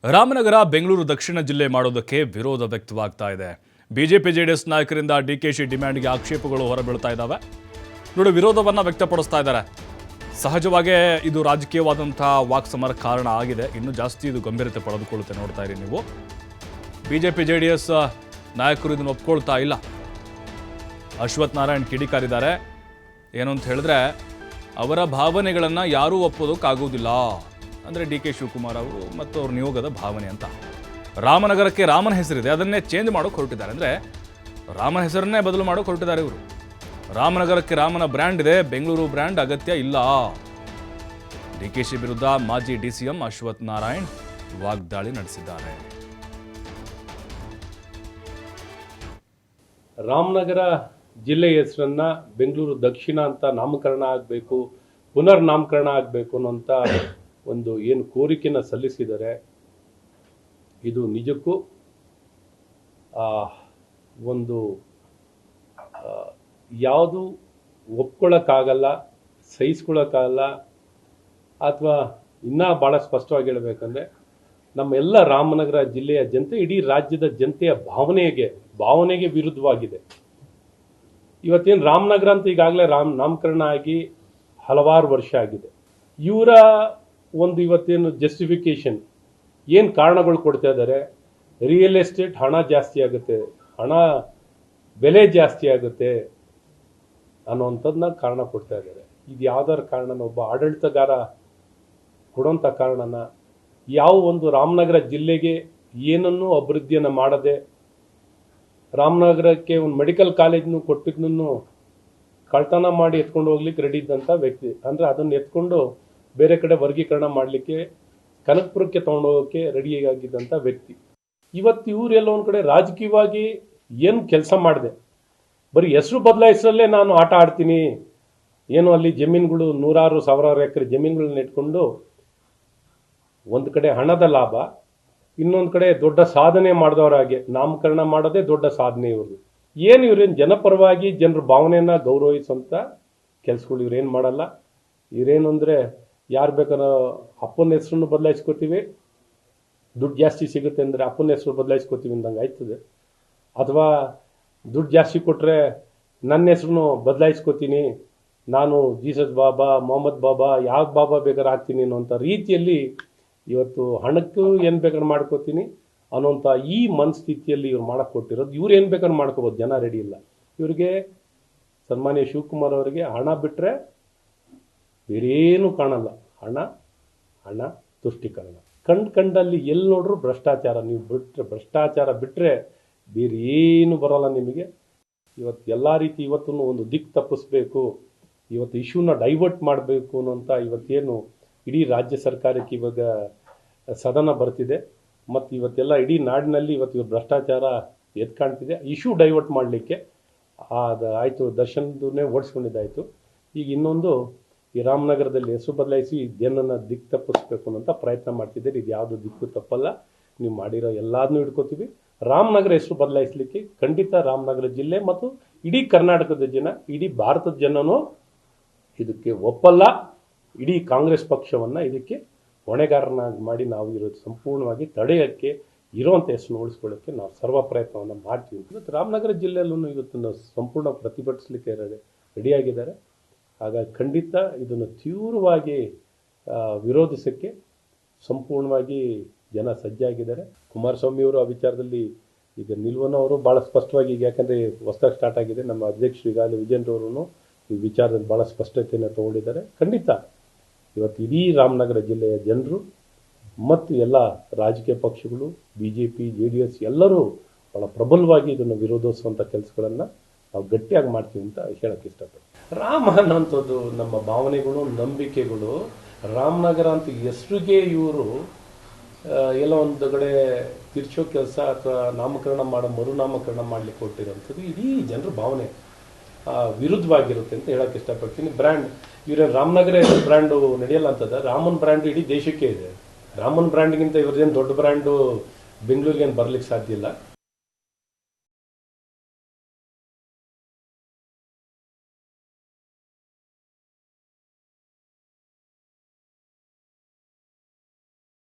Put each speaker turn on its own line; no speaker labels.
ರಾಮನಗರ ಬೆಂಗಳೂರು ದಕ್ಷಿಣ ಜಿಲ್ಲೆ ಮಾಡೋದಕ್ಕೆ ವಿರೋಧ ವ್ಯಕ್ತವಾಗ್ತಾ ಇದೆ. ಬಿಜೆಪಿ ಜೆಡಿಎಸ್ ನಾಯಕರಿಂದ ಡಿಕೆಶಿ ಡಿಮ್ಯಾಂಡ್ಗೆ ಆಕ್ಷೇಪಗಳು ಹೊರಬೀಳ್ತಾ ಇದ್ದಾವೆ. ನೋಡಿ, ವಿರೋಧವನ್ನು ವ್ಯಕ್ತಪಡಿಸ್ತಾ ಇದ್ದಾರೆ. ಸಹಜವಾಗೇ ಇದು ರಾಜಕೀಯವಾದಂತಹ ವಾಕ್ಸಮರ ಕಾರಣ ಆಗಿದೆ. ಇನ್ನೂ ಜಾಸ್ತಿ ಇದು ಗಂಭೀರತೆ ಪಡೆದುಕೊಳ್ಳುತ್ತೆ. ನೋಡ್ತಾ ಇರಿ ನೀವು. ಬಿಜೆಪಿ ಜೆಡಿಎಸ್ ನಾಯಕರು ಇದನ್ನು ಒಪ್ಕೊಳ್ತಾ ಇಲ್ಲ. ಅಶ್ವಥ್ ನಾರಾಯಣ್ ಕಿಡಿಕಾರಿದ್ದಾರೆ. ಏನು ಅಂತ ಹೇಳಿದ್ರೆ, ಅವರ ಭಾವನೆಗಳನ್ನು ಯಾರೂ ಒಪ್ಪೋದಕ್ಕಾಗೋದಿಲ್ಲ. ಅಂದರೆ ಡಿ ಕೆ ಶಿವಕುಮಾರ್ ಅವರು ಮತ್ತು ಅವ್ರ ನಿಯೋಗದ ಭಾವನೆ ಅಂತ. ರಾಮನಗರಕ್ಕೆ ರಾಮನ ಹೆಸರಿದೆ, ಅದನ್ನೇ ಚೇಂಜ್ ಮಾಡೋಕೆ ಹೊರಟಿದ್ದಾರೆ. ಅಂದರೆ ರಾಮನ ಹೆಸರನ್ನೇ ಬದಲು ಮಾಡೋಕೆ ಹೊರಟಿದ್ದಾರೆ ಇವರು. ರಾಮನಗರಕ್ಕೆ ರಾಮನ ಬ್ರ್ಯಾಂಡ್ ಇದೆ, ಬೆಂಗಳೂರು ಬ್ರ್ಯಾಂಡ್ ಅಗತ್ಯ ಇಲ್ಲ. ಡಿಕೆಶಿ ವಿರುದ್ಧ ಮಾಜಿ ಡಿಸಿಎಂ ಅಶ್ವಥ್ ನಾರಾಯಣ್ ವಾಗ್ದಾಳಿ ನಡೆಸಿದ್ದಾರೆ.
ರಾಮನಗರ ಜಿಲ್ಲೆ ಹೆಸರನ್ನ ಬೆಂಗಳೂರು ದಕ್ಷಿಣ ಅಂತ ನಾಮಕರಣ ಆಗಬೇಕು, ಪುನರ್ ನಾಮಕರಣ ಆಗಬೇಕು ಅನ್ನೋಂಥ ಒಂದು ಏನು ಕೋರಿಕೆನ ಸಲ್ಲಿಸಿದ್ದಾರೆ, ಇದು ನಿಜಕ್ಕೂ ಒಂದು ಯಾವುದು ಒಪ್ಕೊಳ್ಳೋಕ್ಕಾಗಲ್ಲ, ಸಹಿಸ್ಕೊಳ್ಳೋಕ್ಕಾಗಲ್ಲ. ಅಥವಾ ಇನ್ನೂ ಭಾಳ ಸ್ಪಷ್ಟವಾಗಿ ಹೇಳಬೇಕಂದ್ರೆ, ನಮ್ಮ ಎಲ್ಲ ರಾಮನಗರ ಜಿಲ್ಲೆಯ ಜನತೆ, ಇಡೀ ರಾಜ್ಯದ ಜನತೆಯ ಭಾವನೆಗೆ ವಿರುದ್ಧವಾಗಿದೆ. ಇವತ್ತೇನು ರಾಮನಗರ ಅಂತ ಈಗಾಗಲೇ ನಾಮಕರಣ ಆಗಿ ಹಲವಾರು ವರ್ಷ ಆಗಿದೆ. ಇವರ ಒಂದು ಇವತ್ತೇನು ಜಸ್ಟಿಫಿಕೇಶನ್, ಏನು ಕಾರಣಗಳು ಕೊಡ್ತಾ ಇದ್ದಾರೆ, ರಿಯಲ್ ಎಸ್ಟೇಟ್ ಹಣ ಜಾಸ್ತಿ ಆಗುತ್ತೆ, ಹಣ ಬೆಲೆ ಜಾಸ್ತಿ ಆಗುತ್ತೆ ಅನ್ನೋವಂಥದ್ದನ್ನ ಕಾರಣ ಕೊಡ್ತಾ ಇದ್ದಾರೆ. ಇದು ಯಾವ್ದಾರ ಕಾರಣನ, ಒಬ್ಬ ಆಡಳಿತಗಾರ ಕೊಡೋಂಥ ಕಾರಣನ, ಯಾವ ಒಂದು ರಾಮನಗರ ಜಿಲ್ಲೆಗೆ ಏನನ್ನೂ ಅಭಿವೃದ್ಧಿಯನ್ನು ಮಾಡದೆ, ರಾಮನಗರಕ್ಕೆ ಒಂದು ಮೆಡಿಕಲ್ ಕಾಲೇಜ್ನು ಕೊಟ್ಟಿದ್ದನ್ನು ಕಳ್ತನ ಮಾಡಿ ಎತ್ಕೊಂಡು ಹೋಗ್ಲಿಕ್ಕೆ ರೆಡಿ ಇದ್ದಂಥ ವ್ಯಕ್ತಿ. ಅಂದರೆ ಅದನ್ನು ಎತ್ಕೊಂಡು ಬೇರೆ ಕಡೆ ವರ್ಗೀಕರಣ ಮಾಡಲಿಕ್ಕೆ, ಕನಕಪುರಕ್ಕೆ ತೊಗೊಂಡೋಗೋಕ್ಕೆ ರೆಡಿಯಾಗಿದ್ದಂಥ ವ್ಯಕ್ತಿ. ಇವತ್ತು ಇವರೆಲ್ಲ ಒಂದು ಕಡೆ ರಾಜಕೀಯವಾಗಿ ಏನು ಕೆಲಸ ಮಾಡಿದೆ, ಬರೀ ಹೆಸರು ಬದಲಾಯಿಸಲೇ ನಾನು ಆಟ ಆಡ್ತೀನಿ, ಏನು ಅಲ್ಲಿ ಜಮೀನುಗಳು ನೂರಾರು ಸಾವಿರಾರು ಎಕರೆ ಜಮೀನುಗಳನ್ನ ಇಟ್ಕೊಂಡು ಒಂದು ಕಡೆ ಹಣದ ಲಾಭ, ಇನ್ನೊಂದು ಕಡೆ ದೊಡ್ಡ ಸಾಧನೆ ಮಾಡಿದವರಾಗೆ ನಾಮಕರಣ ಮಾಡೋದೇ ದೊಡ್ಡ ಸಾಧನೆ ಇವ್ರದ್ದು. ಏನು ಇವ್ರೇನು ಜನಪರವಾಗಿ ಜನರ ಭಾವನೆಯನ್ನು ಗೌರವಿಸುವಂಥ ಕೆಲಸಗಳು ಇವ್ರೇನು ಮಾಡಲ್ಲ. ಇವರೇನು ಅಂದರೆ, ಯಾರು ಬೇಕಾದ್ರೂ ಅಪ್ಪನ ಹೆಸರನ್ನು ಬದಲಾಯಿಸ್ಕೋತೀವಿ, ದುಡ್ಡು ಜಾಸ್ತಿ ಸಿಗುತ್ತೆ ಅಂದರೆ ಅಪ್ಪನ ಹೆಸರು ಬದಲಾಯಿಸ್ಕೋತೀವಿ ಅಂದಂಗೆ ಆಯ್ತದೆ. ಅಥವಾ ದುಡ್ಡು ಜಾಸ್ತಿ ಕೊಟ್ಟರೆ ನನ್ನ ಹೆಸರನ್ನು ಬದಲಾಯಿಸ್ಕೋತೀನಿ, ನಾನು ಜೀಸಸ್ ಬಾಬಾ, ಮೊಹಮ್ಮದ್ ಬಾಬಾ, ಯಾವ ಬಾಬಾ ಬೇಕಾದ್ರೆ ಆಗ್ತೀನಿ ಅನ್ನೋಂಥ ರೀತಿಯಲ್ಲಿ ಇವತ್ತು ಹಣಕ್ಕೂ ಏನು ಬೇಕಾದ್ರೆ ಮಾಡ್ಕೋತೀನಿ ಅನ್ನೋಂಥ ಈ ಮನಸ್ಥಿತಿಯಲ್ಲಿ ಇವ್ರು ಮಾಡಕ್ಕೆ ಕೊಟ್ಟಿರೋದು. ಇವ್ರು ಏನು ಬೇಕಾದ್ರೆ ಮಾಡ್ಕೋಬೋದು, ಜನ ರೆಡಿ ಇಲ್ಲ. ಇವರಿಗೆ ಸನ್ಮಾನ್ಯ ಶಿವಕುಮಾರ್ ಅವರಿಗೆ ಹಣ ಬಿಟ್ಟರೆ ಬೇರೇನು ಕಾಣಲ್ಲ. ಹಣ ತುಷ್ಟೀಕರಣ, ಕಂಡಲ್ಲಿ ಎಲ್ಲಿ ನೋಡ್ರು ಭ್ರಷ್ಟಾಚಾರ. ನೀವು ಭ್ರಷ್ಟಾಚಾರ ಬಿಟ್ಟರೆ ಬೇರೆ ಏನು ಬರೋಲ್ಲ ನಿಮಗೆ. ಇವತ್ತು ಎಲ್ಲ ರೀತಿ ಇವತ್ತು ಒಂದು ದಿಕ್ಕು ತಪ್ಪಿಸ್ಬೇಕು, ಇವತ್ತು ಇಶ್ಯೂನ ಡೈವರ್ಟ್ ಮಾಡಬೇಕು ಅನ್ನೋಂಥ ಇವತ್ತೇನು ಇಡೀ ರಾಜ್ಯ ಸರ್ಕಾರಕ್ಕೆ ಇವಾಗ ಸದನ ಬರ್ತಿದೆ, ಮತ್ತು ಇವತ್ತೆಲ್ಲ ಇಡೀ ನಾಡಿನಲ್ಲಿ ಇವತ್ತು ಭ್ರಷ್ಟಾಚಾರ ಎತ್ಕಾಣ್ತಿದೆ. ಇಶ್ಯೂ ಡೈವರ್ಟ್ ಮಾಡಲಿಕ್ಕೆ ಅದು ಆಯಿತು, ದರ್ಶನದನ್ನೇ ಓಡಿಸ್ಕೊಂಡಿದ್ದಾಯಿತು. ಈಗ ಇನ್ನೊಂದು ಈ ರಾಮನಗರದಲ್ಲಿ ಹೆಸರು ಬದಲಾಯಿಸಿ ಜನನ ದಿಕ್ಕು ತಪ್ಪಿಸ್ಬೇಕು ಅನ್ನೋಂಥ ಪ್ರಯತ್ನ ಮಾಡ್ತಿದ್ದಾರೆ. ಇದು ಯಾವುದು ದಿಕ್ಕು ತಪ್ಪಲ್ಲ, ನೀವು ಮಾಡಿರೋ ಎಲ್ಲದನ್ನೂ ಹಿಡ್ಕೋತೀವಿ. ರಾಮನಗರ ಹೆಸರು ಬದಲಾಯಿಸಲಿಕ್ಕೆ ಖಂಡಿತ ರಾಮನಗರ ಜಿಲ್ಲೆ ಮತ್ತು ಇಡೀ ಕರ್ನಾಟಕದ ಜನ, ಇಡೀ ಭಾರತದ ಜನನೂ ಇದಕ್ಕೆ ಒಪ್ಪಲ್ಲ. ಇಡೀ ಕಾಂಗ್ರೆಸ್ ಪಕ್ಷವನ್ನು ಇದಕ್ಕೆ ಹೊಣೆಗಾರನಾಗಿ ಮಾಡಿ ನಾವು ಇರೋದು ಸಂಪೂರ್ಣವಾಗಿ ತಡೆಯೋಕ್ಕೆ, ಇರೋವಂಥ ಹೆಸರು ಉಳಿಸ್ಕೊಳ್ಳೋಕ್ಕೆ ನಾವು ಸರ್ವ ಪ್ರಯತ್ನವನ್ನು ಮಾಡ್ತೀವಿ. ಇವತ್ತು ರಾಮನಗರ ಜಿಲ್ಲೆಯಲ್ಲೂ ಇವತ್ತು ಸಂಪೂರ್ಣ ಪ್ರತಿಭಟಿಸಲಿಕ್ಕೆ ರೆಡಿಯಾಗಿದ್ದಾರೆ. ಹಾಗಾಗಿ ಖಂಡಿತ ಇದನ್ನು ತೀವ್ರವಾಗಿ ವಿರೋಧಿಸೋಕ್ಕೆ ಸಂಪೂರ್ಣವಾಗಿ ಜನ ಸಜ್ಜಾಗಿದ್ದಾರೆ. ಕುಮಾರಸ್ವಾಮಿ ಅವರು ಆ ವಿಚಾರದಲ್ಲಿ ಈಗ ನಿಲುವನ್ನು ಅವರು ಭಾಳ ಸ್ಪಷ್ಟವಾಗಿ, ಈಗ ಯಾಕಂದರೆ ಹೊಸದಾಗಿ ಸ್ಟಾರ್ಟ್ ಆಗಿದೆ, ನಮ್ಮ ಅಧ್ಯಕ್ಷರು ಈಗಾಗಲೇ ವಿಜೇಂದ್ರವರು ಈ ವಿಚಾರದಲ್ಲಿ ಭಾಳ ಸ್ಪಷ್ಟತೆಯನ್ನು ತಗೊಂಡಿದ್ದಾರೆ. ಖಂಡಿತ ಇವತ್ತು ಇಡೀ ರಾಮನಗರ ಜಿಲ್ಲೆಯ ಜನರು ಮತ್ತು ಎಲ್ಲ ರಾಜಕೀಯ ಪಕ್ಷಗಳು, BJP, JDS ಎಲ್ಲರೂ ಭಾಳ ಪ್ರಬಲವಾಗಿ ಇದನ್ನು ವಿರೋಧಿಸುವಂಥ ಕೆಲಸಗಳನ್ನು ನಾವು ಗಟ್ಟಿಯಾಗಿ ಮಾಡ್ತೀವಿ ಅಂತ ಹೇಳಕ್ಕೆ ಇಷ್ಟಪಡ್ತೀನಿ. ರಾಮ ಅನ್ನೋಂಥದ್ದು ನಮ್ಮ ಭಾವನೆಗಳು, ನಂಬಿಕೆಗಳು. ರಾಮನಗರ ಅಂತ ಹೆಸರಿಗೆ ಇವರು ಎಲ್ಲ ಒಂದು ಕಡೆ ತಿರ್ಚೋ ಕೆಲಸ ಅಥವಾ ಮರುನಾಮಕರಣ ಮಾಡಲಿಕ್ಕೆ ಕೊಟ್ಟಿರೋಂಥದ್ದು ಇಡೀ ಜನರ ಭಾವನೆ ವಿರುದ್ಧವಾಗಿರುತ್ತೆ ಅಂತ ಹೇಳಕ್ಕೆ ಇಷ್ಟಪಡ್ತೀನಿ. ಬ್ರ್ಯಾಂಡ್ ಇವರ ರಾಮನಗರ ಬ್ರ್ಯಾಂಡು ನಡೆಯಲ್ಲ ಅಂತದ, ರಾಮನ್ ಬ್ರ್ಯಾಂಡ್ ಇಡೀ ದೇಶಕ್ಕೆ ಇದೆ. ರಾಮನ್ ಬ್ರ್ಯಾಂಡ್ಗಿಂತ ಇವ್ರದ್ದೇನು ದೊಡ್ಡ ಬ್ರ್ಯಾಂಡು ಬೆಂಗಳೂರಿಗೇನು ಬರಲಿಕ್ಕೆ ಸಾಧ್ಯ ಇಲ್ಲ.